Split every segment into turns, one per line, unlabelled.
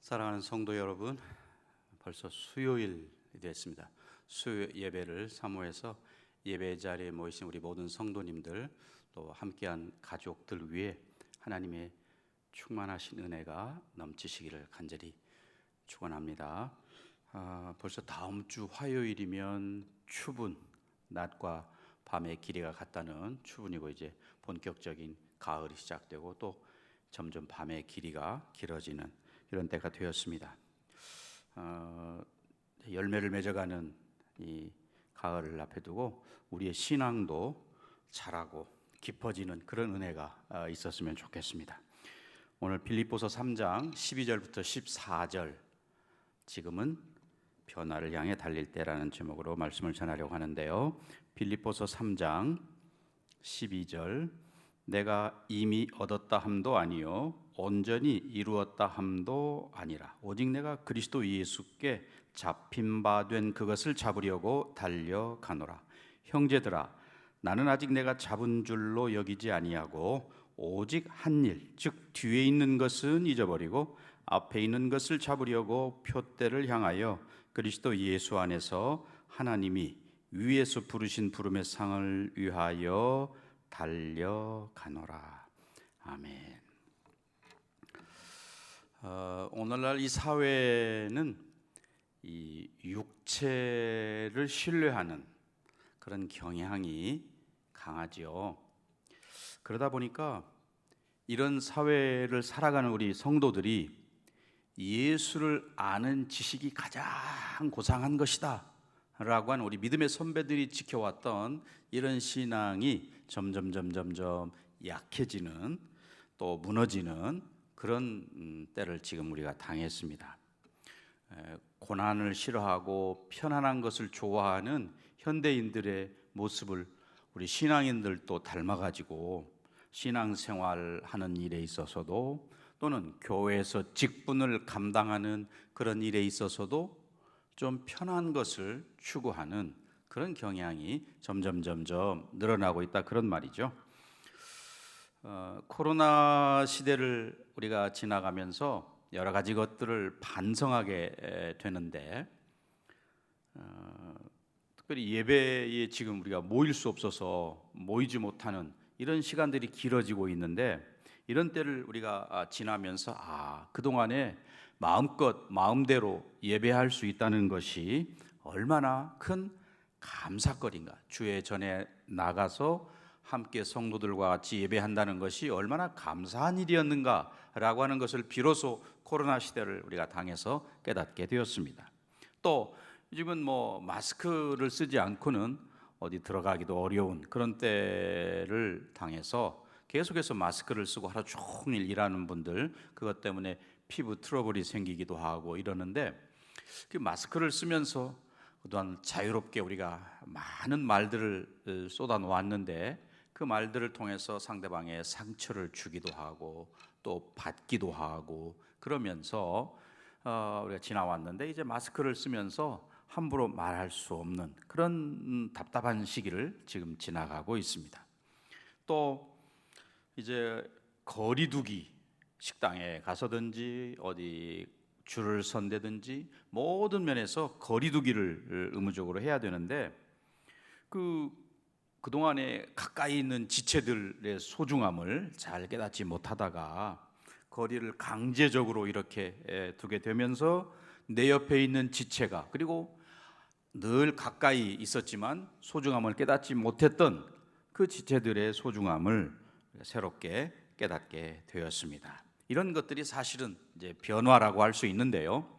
사랑하는 성도 여러분, 벌써 수요일이 됐습니다. 수요 예배를 사모해서 예배 자리에 모이신 우리 모든 성도님들, 또 함께한 가족들 위해 하나님의 충만하신 은혜가 넘치시기를 간절히 축원합니다. 벌써 다음 주 화요일이면 추분, 낮과 밤의 길이가 같다는 추분이고, 이제 본격적인 가을이 시작되고 또 점점 밤의 길이가 길어지는 이런 때가 되었습니다. 열매를 맺어가는 이 가을을 앞에 두고 우리의 신앙도 자라고 깊어지는 그런 은혜가 있었으면 좋겠습니다. 오늘 빌립보서 3장 12절부터 14절, 지금은 변화를 향해 달릴 때라는 제목으로 말씀을 전하려고 하는데요. 빌립보서 3장 12절, 내가 이미 얻었다 함도 아니요 온전히 이루었다 함도 아니라 오직 내가 그리스도 예수께 잡힌 바 된 그것을 잡으려고 달려가노라. 형제들아, 나는 아직 내가 잡은 줄로 여기지 아니하고 오직 한 일, 즉 뒤에 있는 것은 잊어버리고 앞에 있는 것을 잡으려고 표대를 향하여 그리스도 예수 안에서 하나님이 위에서 부르신 부름의 상을 위하여 달려가노라. 아멘. 오늘날 이 사회는 이 육체를 신뢰하는 그런 경향이 강하지요. 그러다 보니까 이런 사회를 살아가는 우리 성도들이 예수를 아는 지식이 가장 고상한 것이다 라고 하는 우리 믿음의 선배들이 지켜왔던 이런 신앙이 점점 약해지는, 또 무너지는 그런 때를 지금 우리가 당했습니다. 고난을 싫어하고 편안한 것을 좋아하는 현대인들의 모습을 우리 신앙인들도 닮아가지고 신앙생활하는 일에 있어서도, 또는 교회에서 직분을 감당하는 그런 일에 있어서도 좀 편한 것을 추구하는 그런 경향이 점점 늘어나고 있다, 그런 말이죠. 코로나 시대를 우리가 지나가면서 여러 가지 것들을 반성하게 되는데, 특별히 예배에 지금 우리가 모일 수 없어서 모이지 못하는 이런 시간들이 길어지고 있는데, 이런 때를 우리가 지나면서 그동안에 마음껏 마음대로 예배할 수 있다는 것이 얼마나 큰 감사거리인가, 주의 전에 나가서 함께 성도들과 같이 예배한다는 것이 얼마나 감사한 일이었는가라고 하는 것을 비로소 코로나 시대를 우리가 당해서 깨닫게 되었습니다. 또 요즘은 마스크를 쓰지 않고는 어디 들어가기도 어려운 그런 때를 당해서 계속해서 마스크를 쓰고 하루 종일 일하는 분들, 그것 때문에 피부 트러블이 생기기도 하고 이러는데, 그 마스크를 쓰면서 그동안 자유롭게 우리가 많은 말들을 쏟아놓았는데, 그 말들을 통해서 상대방의 상처를 주기도 하고 또 받기도 하고 그러면서 우리가 지나왔는데, 이제 마스크를 쓰면서 함부로 말할 수 없는 그런 답답한 시기를 지금 지나가고 있습니다. 또 이제 거리두기, 식당에 가서든지 어디 줄을 선대든지 모든 면에서 거리두기를 의무적으로 해야 되는데, 그동안에 가까이 있는 지체들의 소중함을 잘 깨닫지 못하다가 거리를 강제적으로 이렇게 두게 되면서 내 옆에 있는 지체가, 그리고 늘 가까이 있었지만 소중함을 깨닫지 못했던 그 지체들의 소중함을 새롭게 깨닫게 되었습니다. 이런 것들이 사실은 이제 변화라고 할 수 있는데요.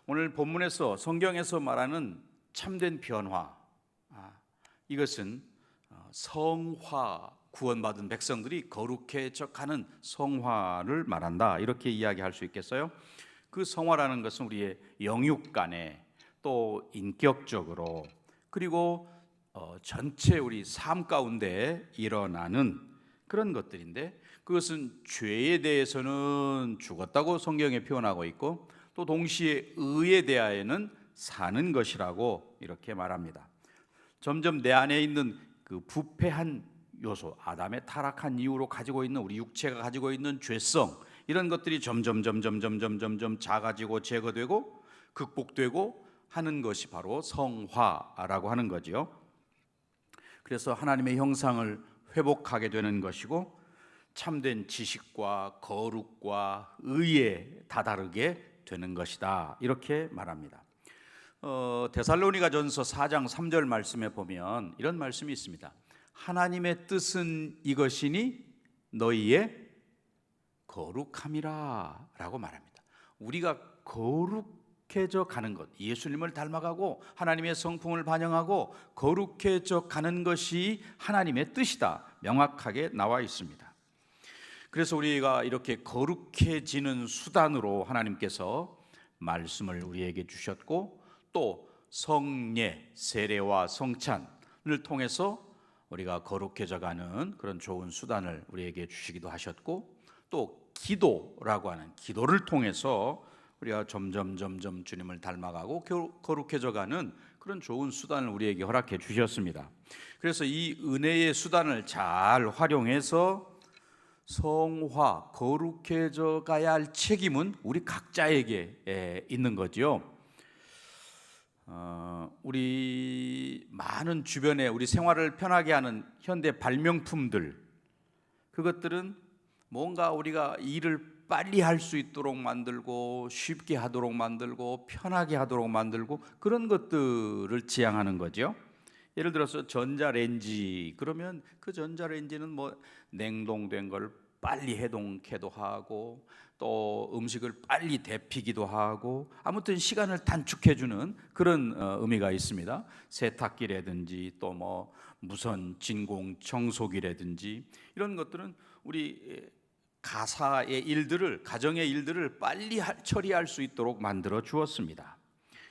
오늘 본문에서, 성경에서 말하는 참된 변화, 이것은 성화, 구원받은 백성들이 거룩해져 가는 성화를 말한다, 이렇게 이야기할 수 있겠어요? 그 성화라는 것은 우리의 영육 간에, 또 인격적으로, 그리고 전체 우리 삶 가운데 일어나는 그런 것들인데, 그것은 죄에 대해서는 죽었다고 성경에 표현하고 있고, 또 동시에 의에 대하여는 사는 것이라고 이렇게 말합니다. 점점 내 안에 있는 그 부패한 요소, 아담의 타락한 이후로 가지고 있는 우리 육체가 가지고 있는 죄성, 이런 것들이 점점 작아지고 제거되고 극복되고 하는 것이 바로 성화라고 하는 거지요. 그래서 하나님의 형상을 회복하게 되는 것이고 참된 지식과 거룩과 의에 다다르게 되는 것이다, 이렇게 말합니다. 데살로니가전서 4장 3절 말씀에 보면 이런 말씀이 있습니다. 하나님의 뜻은 이것이니 너희의 거룩함이라 라고 말합니다. 우리가 거룩해져 가는 것, 예수님을 닮아가고 하나님의 성품을 반영하고 거룩해져 가는 것이 하나님의 뜻이다, 명확하게 나와 있습니다. 그래서 우리가 이렇게 거룩해지는 수단으로 하나님께서 말씀을 우리에게 주셨고, 또 성례, 세례와 성찬을 통해서 우리가 거룩해져 가는 그런 좋은 수단을 우리에게 주시기도 하셨고, 또 기도라고 하는 기도를 통해서 우리가 점점 주님을 닮아가고 거룩해져 가는 그런 좋은 수단을 우리에게 허락해 주셨습니다. 그래서 이 은혜의 수단을 잘 활용해서 성화, 거룩해져 가야 할 책임은 우리 각자에게 있는 거죠. 우리 많은 주변에 우리 생활을 편하게 하는 현대 발명품들, 그것들은 뭔가 우리가 일을 빨리 할 수 있도록 만들고 쉽게 하도록 만들고 편하게 하도록 만들고 그런 것들을 지향하는 거죠. 예를 들어서 전자레인지, 그러면 그 전자레인지는 뭐 냉동된 걸 빨리 해동케도 하고 또 음식을 빨리 데피기도 하고, 아무튼 시간을 단축해주는 그런 의미가 있습니다. 세탁기라든지 또 뭐 무선 진공 청소기라든지 이런 것들은 우리 가사의 일들을, 가정의 일들을 빨리 처리할 수 있도록 만들어 주었습니다.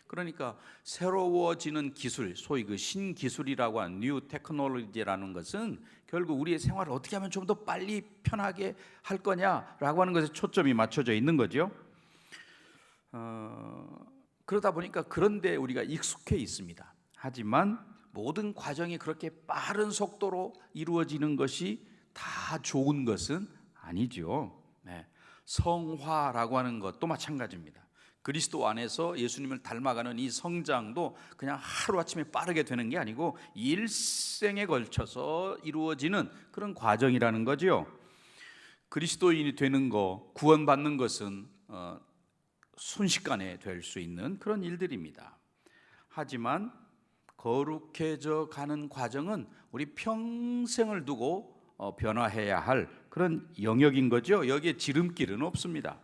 그러니까 새로워지는 기술, 소위 그 신기술이라고 하는 뉴 테크놀로지라는 것은 결국 우리의 생활을 어떻게 하면 좀 더 빨리 편하게 할 거냐라고 하는 것에 초점이 맞춰져 있는 거죠. 그러다 보니까 그런데 우리가 익숙해 있습니다. 하지만 모든 과정이 그렇게 빠른 속도로 이루어지는 것이 다 좋은 것은 아니죠. 네. 성화라고 하는 것도 마찬가지입니다. 그리스도 안에서 예수님을 닮아가는 이 성장도 그냥 하루아침에 빠르게 되는 게 아니고 일생에 걸쳐서 이루어지는 그런 과정이라는 거죠. 그리스도인이 되는 거, 구원받는 것은 순식간에 될 수 있는 그런 일들입니다. 하지만 거룩해져 가는 과정은 우리 평생을 두고 변화해야 할 그런 영역인 거죠. 여기에 지름길은 없습니다.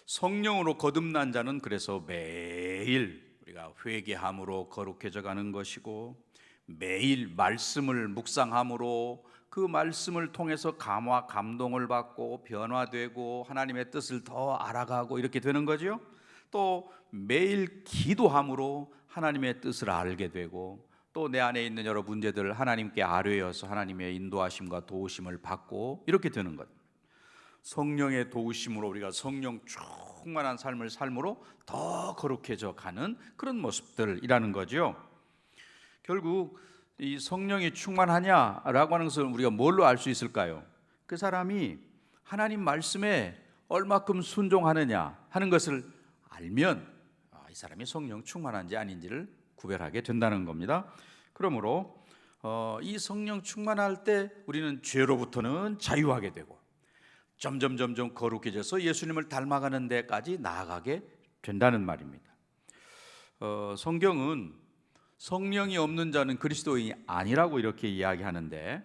성령으로 거듭난 자는 그래서 매일 우리가 회개함으로 거룩해져 가는 것이고, 매일 말씀을 묵상함으로 그 말씀을 통해서 감화 감동을 받고 변화되고 하나님의 뜻을 더 알아가고 이렇게 되는 거죠. 또 매일 기도함으로 하나님의 뜻을 알게 되고, 또 내 안에 있는 여러 문제들을 하나님께 아뢰어서 하나님의 인도하심과 도우심을 받고 이렇게 되는 것. 성령의 도우심으로 우리가 성령 충만한 삶을 삶으로 더 거룩해져 가는 그런 모습들이라는 거죠. 결국 이 성령이 충만하냐라고 하는 것을 우리가 뭘로 알 수 있을까요? 그 사람이 하나님 말씀에 얼마큼 순종하느냐 하는 것을 알면 이 사람이 성령 충만한지 아닌지를 구별하게 된다는 겁니다. 그러므로 이 성령 충만할 때 우리는 죄로부터는 자유하게 되고 점점 거룩해져서 예수님을 닮아가는 데까지 나아가게 된다는 말입니다. 성경은 성령이 없는 자는 그리스도인이 아니라고 이렇게 이야기하는데,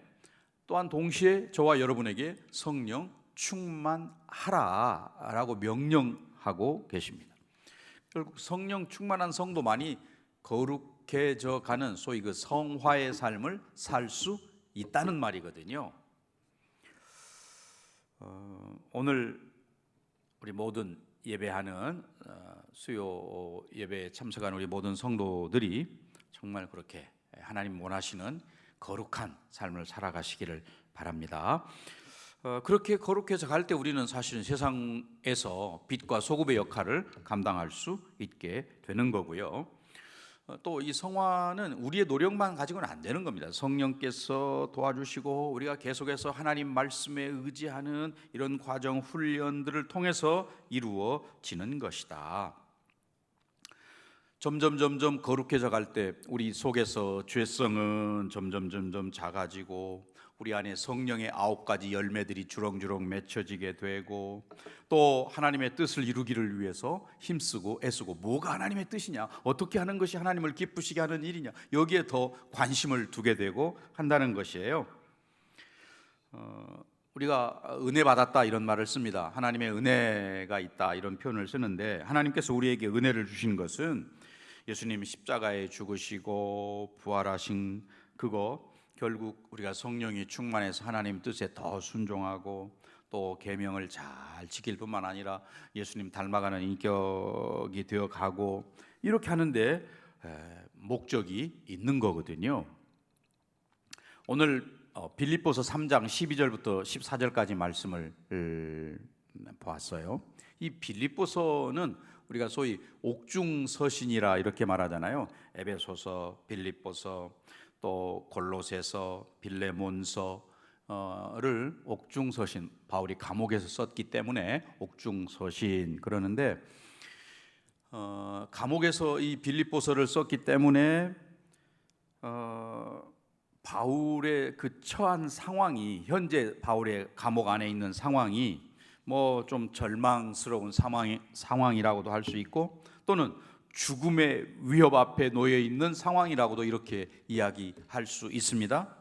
또한 동시에 저와 여러분에게 성령 충만하라라고 명령하고 계십니다. 결국 성령 충만한 성도만이 거룩해져 가는 소위 그 성화의 삶을 살 수 있다는 말이거든요. 오늘 우리 모든 예배하는 수요 예배에 참석하는 우리 모든 성도들이 정말 그렇게 하나님 원하시는 거룩한 삶을 살아가시기를 바랍니다. 그렇게 거룩해져 갈 때 우리는 사실은 세상에서 빛과 소금의 역할을 감당할 수 있게 되는 거고요. 또 이 성화는 우리의 노력만 가지고는 안 되는 겁니다. 성령께서 도와주시고 우리가 계속해서 하나님 말씀에 의지하는 이런 과정 훈련들을 통해서 이루어지는 것이다. 점점 거룩해져 갈 때 우리 속에서 죄성은 점점 작아지고 우리 안에 성령의 9가지 열매들이 주렁주렁 맺혀지게 되고 또 하나님의 뜻을 이루기를 위해서 힘쓰고 애쓰고 뭐가 하나님의 뜻이냐, 어떻게 하는 것이 하나님을 기쁘시게 하는 일이냐, 여기에 더 관심을 두게 되고 한다는 것이에요. 우리가 은혜 받았다 이런 말을 씁니다. 하나님의 은혜가 있다 이런 표현을 쓰는데, 하나님께서 우리에게 은혜를 주신 것은 예수님이 십자가에 죽으시고 부활하신 그거, 결국 우리가 성령이 충만해서 하나님 뜻에 더 순종하고 또 계명을 잘 지킬 뿐만 아니라 예수님 닮아가는 인격이 되어가고 이렇게 하는데 목적이 있는 거거든요. 오늘 빌립보서 3장 12절부터 14절까지 말씀을 보았어요. 이 빌립보서는 우리가 소위 옥중서신이라 이렇게 말하잖아요. 에베소서, 빌립보서, 또 골로새서, 빌레몬서를 옥중서신, 바울이 감옥에서 썼기 때문에 옥중서신 그러는데, 감옥에서 이 빌립보서를 썼기 때문에 바울의 그 처한 상황이, 현재 바울의 감옥 안에 있는 상황이 뭐 좀 절망스러운 상황이라고도 할 수 있고, 또는 죽음의 위협 앞에 놓여 있는 상황이라고도 이렇게 이야기할 수 있습니다.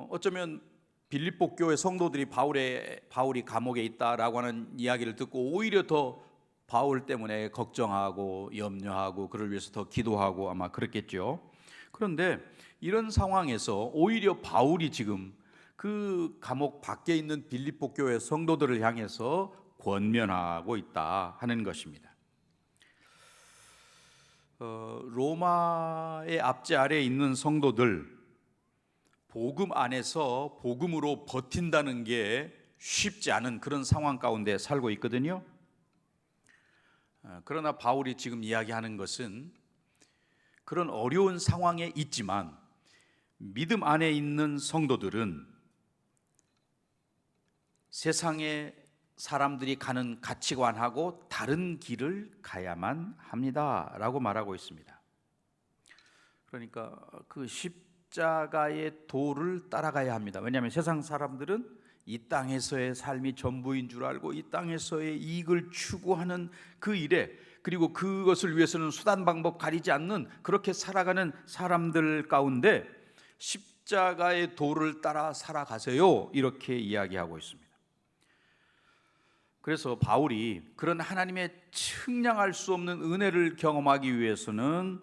어쩌면 빌립보 교회 성도들이 바울이 감옥에 있다라고 하는 이야기를 듣고 오히려 더 바울 때문에 걱정하고 염려하고 그를 위해서 더 기도하고 아마 그랬겠죠. 그런데 이런 상황에서 오히려 바울이 지금 그 감옥 밖에 있는 빌립보 교회 성도들을 향해서 권면하고 있다 하는 것입니다. 로마의 압제 아래에 있는 성도들, 복음 안에서 복음으로 버틴다는 게 쉽지 않은 그런 상황 가운데 살고 있거든요. 그러나 바울이 지금 이야기하는 것은 그런 어려운 상황에 있지만 믿음 안에 있는 성도들은 세상의 사람들이 가는 가치관하고 다른 길을 가야만 합니다 라고 말하고 있습니다. 그러니까 그 십자가의 도를 따라가야 합니다. 왜냐하면 세상 사람들은 이 땅에서의 삶이 전부인 줄 알고 이 땅에서의 이익을 추구하는 그 일에, 그리고 그것을 위해서는 수단 방법 가리지 않는 그렇게 살아가는 사람들 가운데 십자가의 도를 따라 살아가세요 이렇게 이야기하고 있습니다. 그래서 바울이 그런 하나님의 측량할 수 없는 은혜를 경험하기 위해서는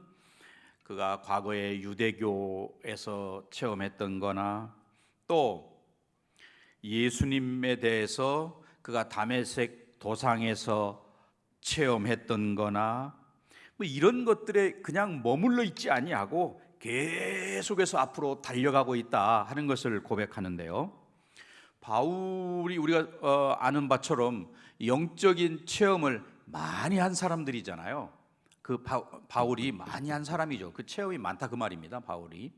그가 과거에 유대교에서 체험했던 거나 또 예수님에 대해서 그가 다메섹 도상에서 체험했던 거나 뭐 이런 것들에 그냥 머물러 있지 아니하고 계속해서 앞으로 달려가고 있다 하는 것을 고백하는데요. 바울이 우리가 아는 바처럼 영적인 체험을 많이 한 사람들이잖아요. 그 바울이 많이 한 사람이죠. 그 체험이 많다 그 말입니다. 바울이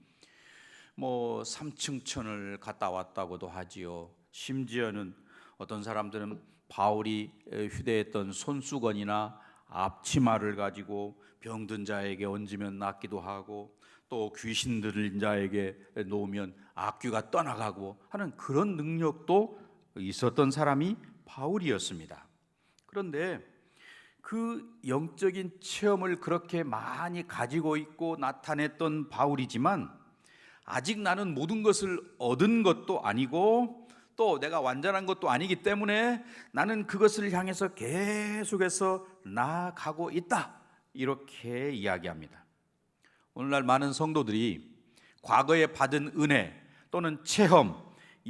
뭐 삼층천을 갔다 왔다고도 하지요. 심지어는 어떤 사람들은 바울이 휴대했던 손수건이나 앞치마를 가지고 병든 자에게 얹으면 낫기도 하고 또 귀신 들린 자에게 놓으면 악귀가 떠나가고 하는 그런 능력도 있었던 사람이 바울이었습니다. 그런데 그 영적인 체험을 그렇게 많이 가지고 있고 나타냈던 바울이지만 아직 나는 모든 것을 얻은 것도 아니고 또 내가 완전한 것도 아니기 때문에 나는 그것을 향해서 계속해서 나아가고 있다 이렇게 이야기합니다. 오늘날 많은 성도들이 과거에 받은 은혜 또는 체험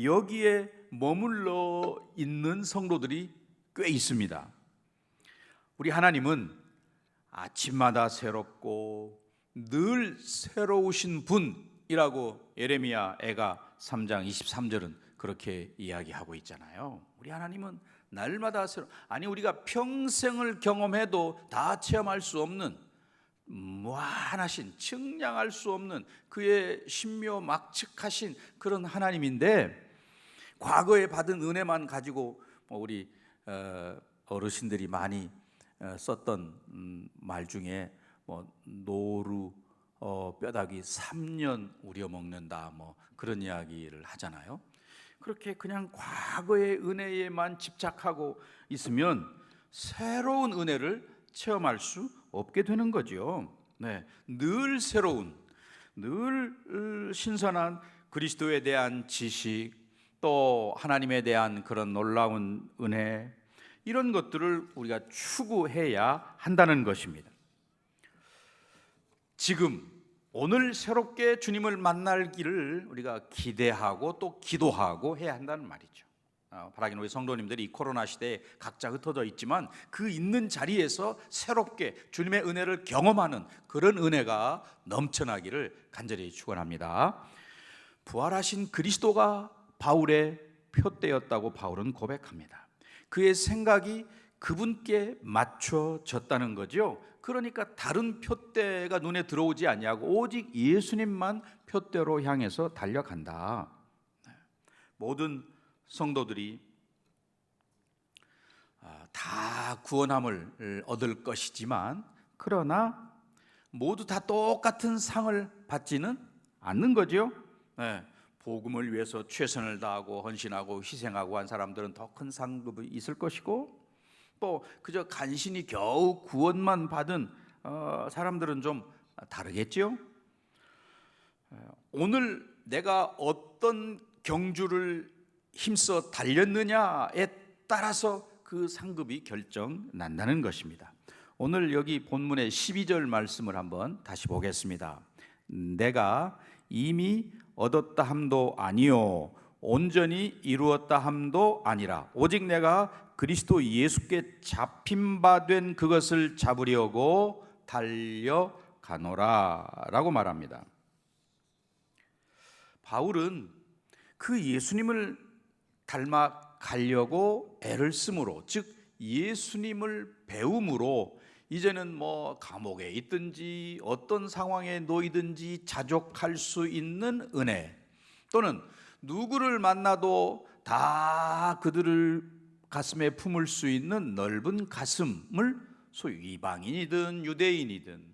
여기에 머물러 있는 성도들이 꽤 있습니다. 우리 하나님은 아침마다 새롭고 늘 새로우신 분이라고 예레미야 애가 3장 23절은 그렇게 이야기하고 있잖아요. 우리 하나님은 날마다 우리가 평생을 경험해도 다 체험할 수 없는 무한하신, 측량할 수 없는 그의 신묘막측하신 그런 하나님인데, 과거에 받은 은혜만 가지고 우리 어르신들이 많이 썼던 말 중에 노루 뼈다귀 3년 우려 먹는다, 그런 이야기를 하잖아요. 그렇게 그냥 과거의 은혜에만 집착하고 있으면 새로운 은혜를 체험할 수 없게 되는 거죠. 네, 늘 새로운, 늘 신선한 그리스도에 대한 지식, 또 하나님에 대한 그런 놀라운 은혜, 이런 것들을 우리가 추구해야 한다는 것입니다. 지금 오늘 새롭게 주님을 만날 길을 우리가 기대하고 또 기도하고 해야 한다는 말이죠. 바라긴 우리 성도님들이 이 코로나 시대에 각자 흩어져 있지만 그 있는 자리에서 새롭게 주님의 은혜를 경험하는 그런 은혜가 넘쳐나기를 간절히 축원합니다. 부활하신 그리스도가 바울의 표대였다고 바울은 고백합니다. 그의 생각이 그분께 맞춰졌다는 거죠. 그러니까 다른 표대가 눈에 들어오지 아니하고 오직 예수님만 표대로 향해서 달려간다. 모든 성도들이 다 구원함을 얻을 것이지만, 그러나 모두 다 똑같은 상을 받지는 않는 거죠. 복음을 위해서 최선을 다하고 헌신하고 희생하고 한 사람들은 더 큰 상급이 있을 것이고, 또 그저 간신히 겨우 구원만 받은 사람들은 좀 다르겠죠. 오늘 내가 어떤 경주를 힘써 달렸느냐에 따라서 그 상급이 결정난다는 것입니다. 오늘 여기 본문의 12절 말씀을 한번 다시 보겠습니다. 내가 이미 얻었다 함도 아니요 온전히 이루었다 함도 아니라 오직 내가 그리스도 예수께 잡힌 바 된 그것을 잡으려고 달려가노라 라고 말합니다. 바울은 그 예수님을 닮아가려고 애를 쓰므로, 즉 예수님을 배움으로 이제는 감옥에 있든지 어떤 상황에 놓이든지 자족할 수 있는 은혜, 또는 누구를 만나도 다 그들을 가슴에 품을 수 있는 넓은 가슴을 소위 이방인이든 유대인이든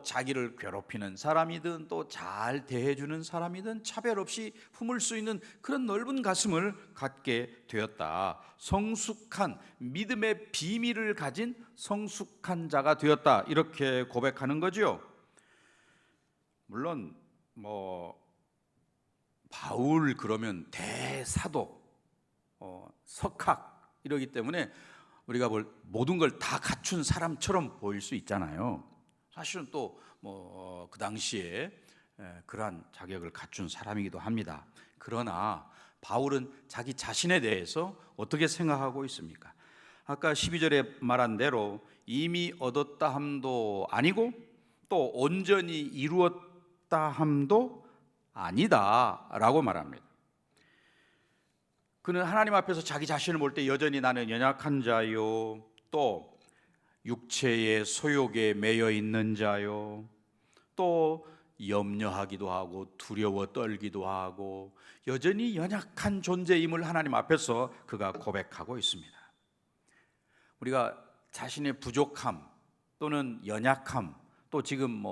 자기를 괴롭히는 사람이든 또 잘 대해주는 사람이든 차별 없이 품을 수 있는 그런 넓은 가슴을 갖게 되었다. 성숙한 믿음의 비밀을 가진 성숙한 자가 되었다, 이렇게 고백하는 거죠. 물론 바울 그러면 대사도 석학 이러기 때문에 우리가 모든 걸 다 갖춘 사람처럼 보일 수 있잖아요. 사실은 또 그 당시에 그러한 자격을 갖춘 사람이기도 합니다. 그러나 바울은 자기 자신에 대해서 어떻게 생각하고 있습니까? 아까 12절에 말한 대로 이미 얻었다 함도 아니고 또 온전히 이루었다 함도 아니다 라고 말합니다. 그는 하나님 앞에서 자기 자신을 볼 때 여전히 나는 연약한 자요, 또 육체의 소욕에 매여 있는 자요, 또 염려하기도 하고 두려워 떨기도 하고 여전히 연약한 존재임을 하나님 앞에서 그가 고백하고 있습니다. 우리가 자신의 부족함 또는 연약함, 또 지금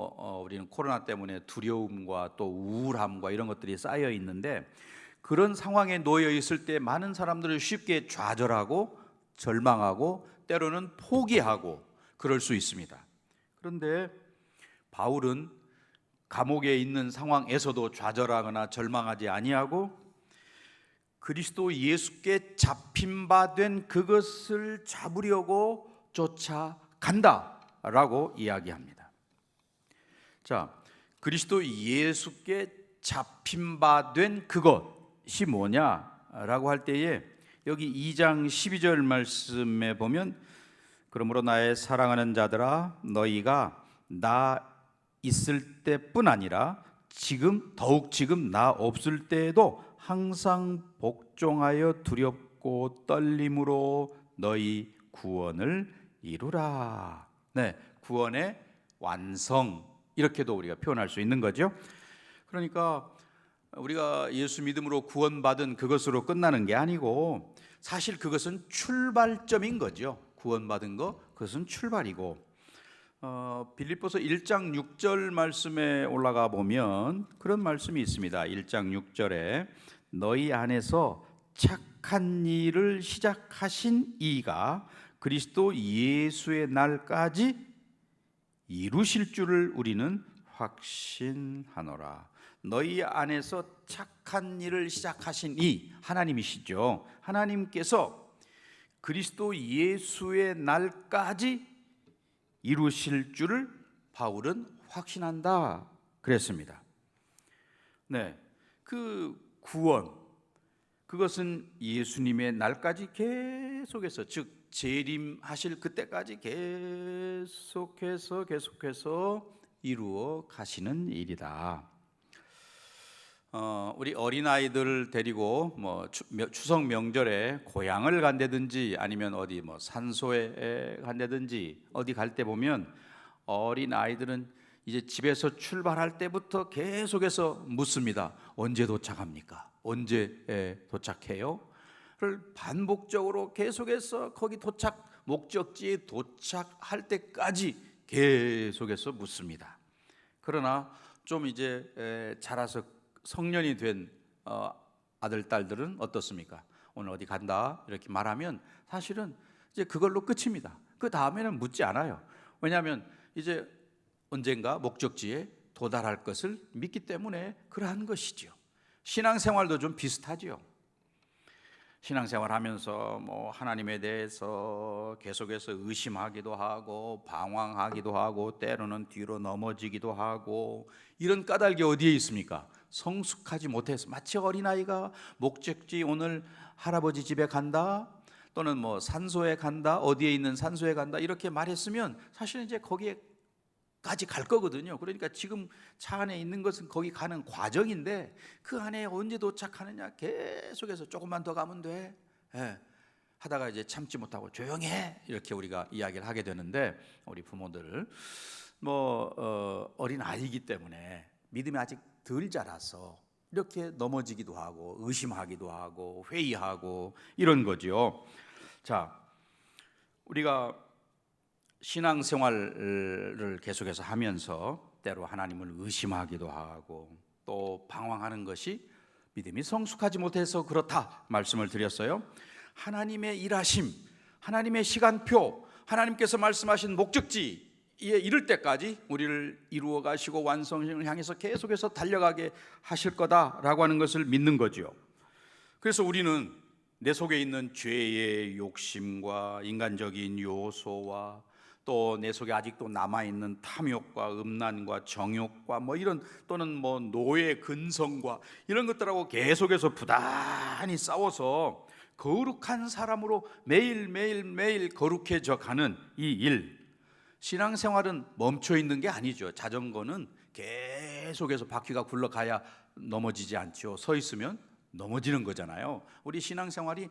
우리는 코로나 때문에 두려움과 또 우울함과 이런 것들이 쌓여 있는데, 그런 상황에 놓여 있을 때 많은 사람들을 쉽게 좌절하고 절망하고 때로는 포기하고 그럴 수 있습니다. 그런데 바울은 감옥에 있는 상황에서도 좌절하거나 절망하지 아니하고 그리스도 예수께 잡힌 바 된 그것을 잡으려고 쫓아간다라고 이야기합니다. 자, 그리스도 예수께 잡힌 바 된 그것이 뭐냐라고 할 때에 여기 2장 12절 말씀에 보면, 그러므로 나의 사랑하는 자들아 너희가 나 있을 때뿐 아니라 더욱 지금 나 없을 때에도 항상 복종하여 두렵고 떨림으로 너희 구원을 이루라. 네, 구원의 완성, 이렇게도 우리가 표현할 수 있는 거죠. 그러니까 우리가 예수 믿음으로 구원받은 그것으로 끝나는 게 아니고 사실 그것은 출발점인 거죠. 구원받은 거, 그것은 출발이고, 빌립보서 1장 6절 말씀에 올라가 보면 그런 말씀이 있습니다. 1장 6절에 너희 안에서 착한 일을 시작하신 이가 그리스도 예수의 날까지 이루실 줄을 우리는 확신하노라. 너희 안에서 착한 일을 시작하신 이 하나님이시죠. 하나님께서 그리스도 예수의 날까지 이루실 줄을 바울은 확신한다 그랬습니다. 네, 그 구원, 그것은 예수님의 날까지 계속해서, 즉 재림하실 그때까지 계속해서 이루어 가시는 일이다. 우리 어린아이들 데리고 추석 명절에 고향을 간다든지 아니면 어디 산소에 간다든지 어디 갈 때 보면 어린아이들은 이제 집에서 출발할 때부터 계속해서 묻습니다. 언제 도착합니까? 언제 도착해요? 를 반복적으로 계속해서 거기 목적지에 도착할 때까지 계속해서 묻습니다. 그러나 좀 이제 자라서 성년이 된 아들, 딸들은 어떻습니까? 오늘 어디 간다 이렇게 말하면 사실은 이제 그걸로 끝입니다. 그 다음에는 묻지 않아요. 왜냐하면 이제 언젠가 목적지에 도달할 것을 믿기 때문에 그러한 것이죠. 신앙생활도 좀 비슷하지요. 신앙생활 하면서 하나님에 대해서 계속해서 의심하기도 하고 방황하기도 하고 때로는 뒤로 넘어지기도 하고, 이런 까닭이 어디에 있습니까? 성숙하지 못해서. 마치 어린아이가 목적지 오늘 할아버지 집에 간다 또는 산소에 간다, 어디에 있는 산소에 간다 이렇게 말했으면 사실 이제 거기에까지 갈 거거든요. 그러니까 지금 차 안에 있는 것은 거기 가는 과정인데 그 안에 언제 도착하느냐, 계속해서 조금만 더 가면 돼 하다가 이제 참지 못하고 조용해 이렇게 우리가 이야기를 하게 되는데, 우리 부모들 어린 아이이기 때문에 믿음이 아직 덜 자라서 이렇게 넘어지기도 하고 의심하기도 하고 회의하고 이런 거죠. 자, 우리가 신앙생활을 계속해서 하면서 때로 하나님을 의심하기도 하고 또 방황하는 것이 믿음이 성숙하지 못해서 그렇다 말씀을 드렸어요. 하나님의 일하심, 하나님의 시간표, 하나님께서 말씀하신 목적지에 이를 때까지 우리를 이루어 가시고 완성을 향해서 계속해서 달려가게 하실 거다라고 하는 것을 믿는 거죠. 그래서 우리는 내 속에 있는 죄의 욕심과 인간적인 요소와 또 내 속에 아직도 남아있는 탐욕과 음란과 정욕과 이런, 또는 노예 근성과 이런 것들하고 계속해서 부단히 싸워서 거룩한 사람으로 매일 거룩해져 가는 이 일, 신앙생활은 멈춰 있는 게 아니죠. 자전거는 계속해서 바퀴가 굴러가야 넘어지지 않죠. 서 있으면 넘어지는 거잖아요. 우리 신앙생활이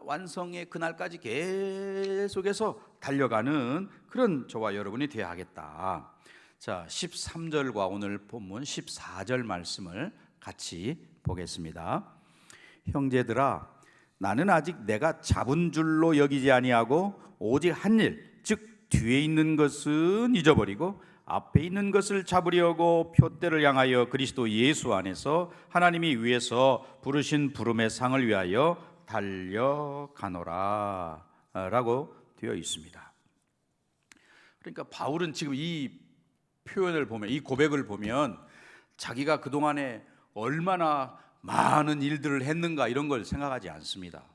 완성의 그날까지 계속해서 달려가는 그런 저와 여러분이 되어야 하겠다. 자, 13절과 오늘 본문 14절 말씀을 같이 보겠습니다. 형제들아, 나는 아직 내가 잡은 줄로 여기지 아니하고 오직 한 일, 즉 뒤에 있는 것은 잊어버리고 앞에 있는 것을 잡으려고 표대를 향하여 그리스도 예수 안에서 하나님이 위에서 부르신 부름의 상을 위하여 달려가노라 라고 되어 있습니다. 그러니까 바울은 지금 이 표현을 보면, 이 고백을 보면 자기가 그동안에 얼마나 많은 일들을 했는가 이런 걸 생각하지 않습니다.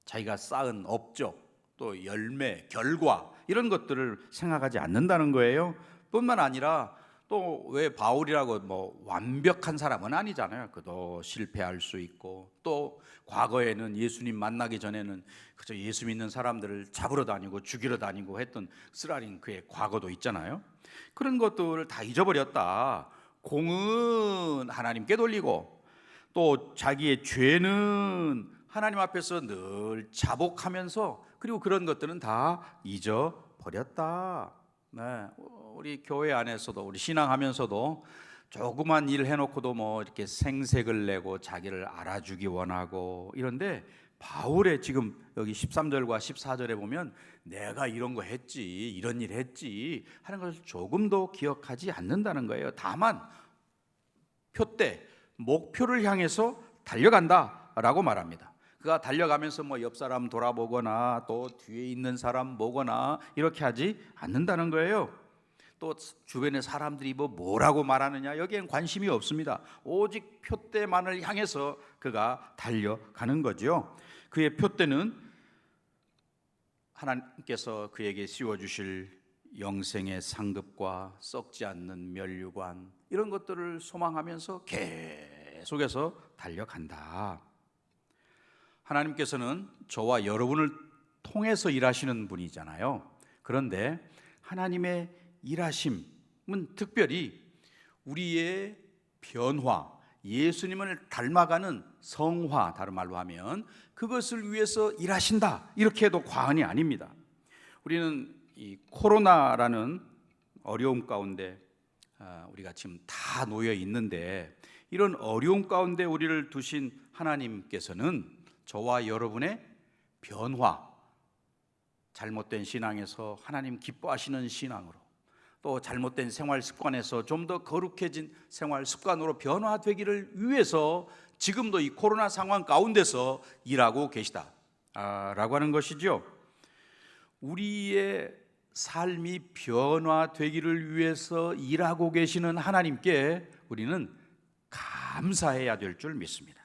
자기가 쌓은 업적, 또 열매, 결과 이런 것들을 생각하지 않는다는 거예요. 뿐만 아니라 또 왜 바울이라고 완벽한 사람은 아니잖아요. 그도 실패할 수 있고, 또 과거에는 예수님 만나기 전에는 그저 예수 믿는 사람들을 잡으러 다니고 죽이러 다니고 했던 쓰라린 그의 과거도 있잖아요. 그런 것들을 다 잊어버렸다. 공은 하나님께 돌리고 또 자기의 죄는 하나님 앞에서 늘 자복하면서, 그리고 그런 것들은 다 잊어버렸다. 네, 우리 교회 안에서도 우리 신앙하면서도 조그만 일 해놓고도 뭐 이렇게 생색을 내고 자기를 알아주기 원하고 이런데, 바울의 지금 여기 13절과 14절에 보면 내가 이런 거 했지, 이런 일 했지 하는 것을 조금도 기억하지 않는다는 거예요. 다만 표대, 목표를 향해서 달려간다라고 말합니다. 그가 달려가면서 뭐 옆 사람 돌아보거나 또 뒤에 있는 사람 보거나 이렇게 하지 않는다는 거예요. 또 주변의 사람들이 뭐라고 말하느냐, 여기엔 관심이 없습니다. 오직 표대만을 향해서 그가 달려가는 거죠. 그의 표대는 하나님께서 그에게 씌워주실 영생의 상급과 썩지 않는 면류관, 이런 것들을 소망하면서 계속해서 달려간다. 하나님께서는 저와 여러분을 통해서 일하시는 분이잖아요. 그런데 하나님의 일하심은 특별히 우리의 변화, 예수님을 닮아가는 성화, 다른 말로 하면 그것을 위해서 일하신다, 이렇게 해도 과언이 아닙니다. 우리는 이 코로나라는 어려움 가운데 우리가 지금 다 놓여 있는데, 이런 어려움 가운데 우리를 두신 하나님께서는 저와 여러분의 변화, 잘못된 신앙에서 하나님 기뻐하시는 신앙으로, 또 잘못된 생활 습관에서 좀 더 거룩해진 생활 습관으로 변화되기를 위해서 지금도 이 코로나 상황 가운데서 일하고 계시다 라고 하는 것이죠. 우리의 삶이 변화되기를 위해서 일하고 계시는 하나님께 우리는 감사해야 될 줄 믿습니다.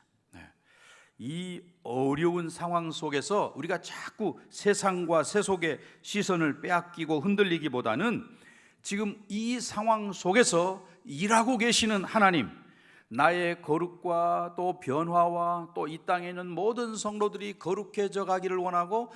이 어려운 상황 속에서 우리가 자꾸 세상과 세속의 시선을 빼앗기고 흔들리기보다는 지금 이 상황 속에서 일하고 계시는 하나님, 나의 거룩과 또 변화와 또 이 땅에 있는 모든 성도들이 거룩해져 가기를 원하고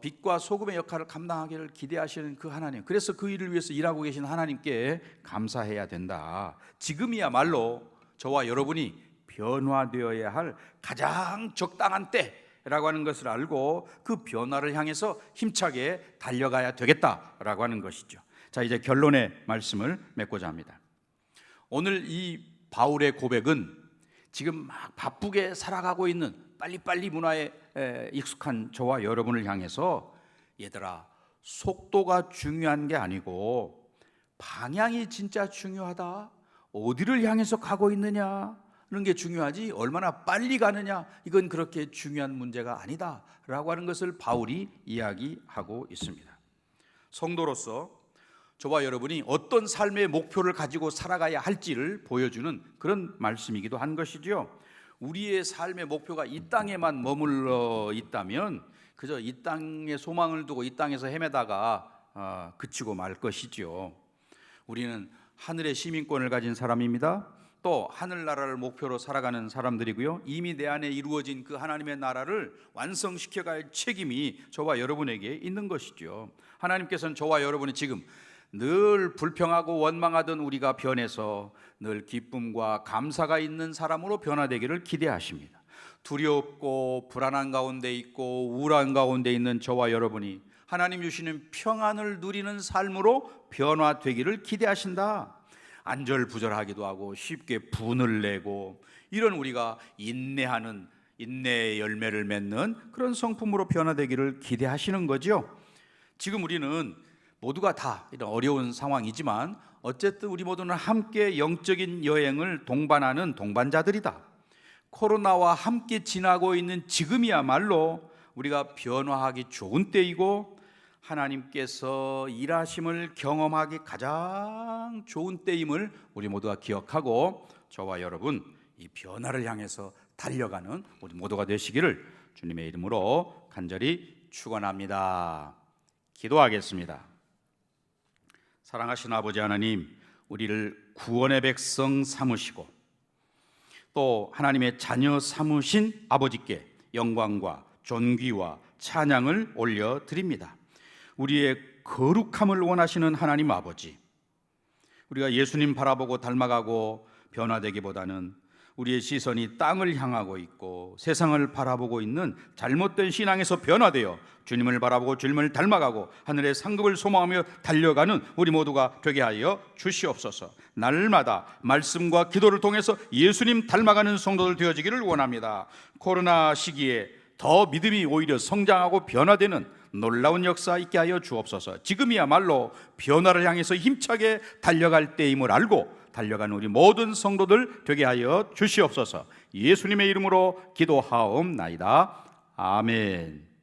빛과 소금의 역할을 감당하기를 기대하시는 그 하나님, 그래서 그 일을 위해서 일하고 계신 하나님께 감사해야 된다. 지금이야말로 저와 여러분이 변화되어야 할 가장 적당한 때라고 하는 것을 알고 그 변화를 향해서 힘차게 달려가야 되겠다라고 하는 것이죠. 자, 이제 결론의 말씀을 맺고자 합니다. 오늘 이 바울의 고백은 지금 막 바쁘게 살아가고 있는 빨리빨리 문화에 익숙한 저와 여러분을 향해서, 얘들아, 속도가 중요한 게 아니고 방향이 진짜 중요하다. 어디를 향해서 가고 있느냐 하는 게 중요하지, 얼마나 빨리 가느냐, 이건 그렇게 중요한 문제가 아니다 라고 하는 것을 바울이 이야기하고 있습니다. 성도로서 저와 여러분이 어떤 삶의 목표를 가지고 살아가야 할지를 보여주는 그런 말씀이기도 한 것이죠. 우리의 삶의 목표가 이 땅에만 머물러 있다면 그저 이 땅에 소망을 두고 이 땅에서 헤매다가 그치고 말 것이죠. 우리는 하늘의 시민권을 가진 사람입니다. 또 하늘나라를 목표로 살아가는 사람들이고요, 이미 내 안에 이루어진 그 하나님의 나라를 완성시켜갈 책임이 저와 여러분에게 있는 것이죠. 하나님께서는 저와 여러분이 지금 늘 불평하고 원망하던 우리가 변해서 늘 기쁨과 감사가 있는 사람으로 변화되기를 기대하십니다. 두렵고 불안한 가운데 있고 우울한 가운데 있는 저와 여러분이 하나님 주시는 평안을 누리는 삶으로 변화되기를 기대하신다. 안절부절하기도 하고 쉽게 분을 내고 이런 우리가 인내하는, 인내의 열매를 맺는 그런 성품으로 변화되기를 기대하시는 거죠. 지금 우리는 모두가 다 이런 어려운 상황이지만 어쨌든 우리 모두는 함께 영적인 여행을 동반하는 동반자들이다. 코로나와 함께 지나고 있는 지금이야말로 우리가 변화하기 좋은 때이고 하나님께서 일하심을 경험하기 가장 좋은 때임을 우리 모두가 기억하고 저와 여러분 이 변화를 향해서 달려가는 우리 모두가 되시기를 주님의 이름으로 간절히 축원합니다. 기도하겠습니다. 사랑하신 아버지 하나님, 우리를 구원의 백성 삼으시고 또 하나님의 자녀 삼으신 아버지께 영광과 존귀와 찬양을 올려드립니다. 우리의 거룩함을 원하시는 하나님 아버지, 우리가 예수님 바라보고 닮아가고 변화되기보다는 우리의 시선이 땅을 향하고 있고 세상을 바라보고 있는 잘못된 신앙에서 변화되어 주님을 바라보고 주님을 닮아가고 하늘의 상급을 소망하며 달려가는 우리 모두가 되게 하여 주시옵소서. 날마다 말씀과 기도를 통해서 예수님 닮아가는 성도들 되어지기를 원합니다. 코로나 시기에 더 믿음이 오히려 성장하고 변화되는 놀라운 역사 있게 하여 주옵소서. 지금이야말로 변화를 향해서 힘차게 달려갈 때임을 알고 달려가는 우리 모든 성도들 되게 하여 주시옵소서. 예수님의 이름으로 기도하옵나이다. 아멘.